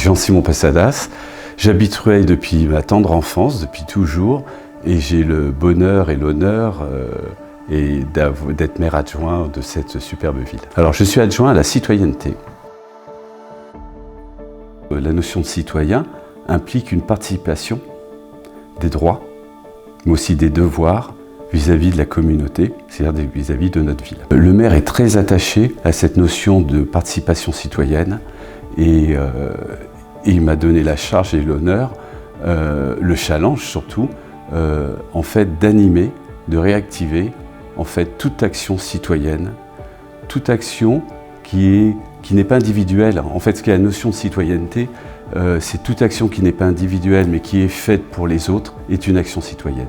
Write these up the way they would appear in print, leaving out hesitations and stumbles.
Jean-Simon Passadas. J'habite Rueil depuis ma tendre enfance, depuis toujours, et j'ai le bonheur et l'honneur d'être maire adjoint de cette superbe ville. Alors je suis adjoint à la citoyenneté. La notion de citoyen implique une participation des droits, mais aussi des devoirs vis-à-vis de la communauté, c'est-à-dire vis-à-vis de notre ville. Le maire est très attaché à cette notion de participation citoyenne et il m'a donné la charge et l'honneur, le challenge surtout, en fait d'animer, de réactiver en fait toute action citoyenne, toute action qui n'est pas individuelle. En fait, ce qu'est la notion de citoyenneté, c'est toute action qui n'est pas individuelle mais qui est faite pour les autres est une action citoyenne.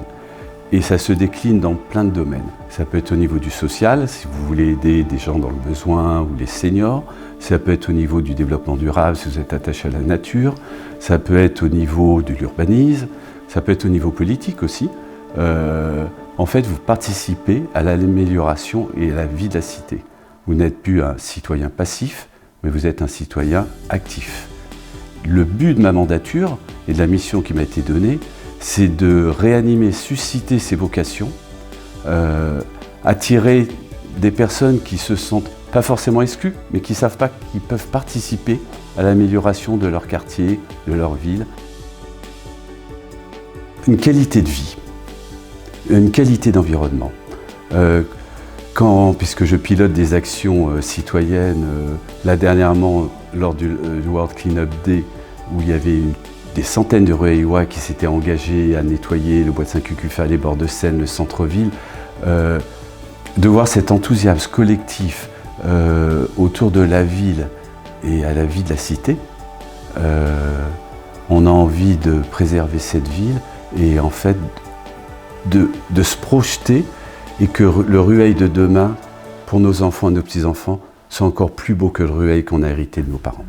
Et ça se décline dans plein de domaines. Ça peut être au niveau du social, si vous voulez aider des gens dans le besoin ou les seniors. Ça peut être au niveau du développement durable, si vous êtes attaché à la nature. Ça peut être au niveau de l'urbanisme. Ça peut être au niveau politique aussi. En fait, vous participez à l'amélioration et à la vie de la cité. Vous n'êtes plus un citoyen passif, mais vous êtes un citoyen actif. Le but de ma mandature et de la mission qui m'a été donnée, c'est de réanimer, susciter ces vocations, attirer des personnes qui se sentent pas forcément exclues, mais qui savent pas qu'ils peuvent participer à l'amélioration de leur quartier, de leur ville. Une qualité de vie, une qualité d'environnement. Puisque je pilote des actions citoyennes, là dernièrement lors du World Cleanup Day, où il y avait des centaines de Rueillois qui s'étaient engagés à nettoyer le bois de Saint-Cucufa, les bords de Seine, le centre-ville, de voir cet enthousiasme collectif autour de la ville et à la vie de la cité, on a envie de préserver cette ville et en fait de se projeter et que le Rueil de demain, pour nos enfants et nos petits-enfants, soit encore plus beau que le Rueil qu'on a hérité de nos parents.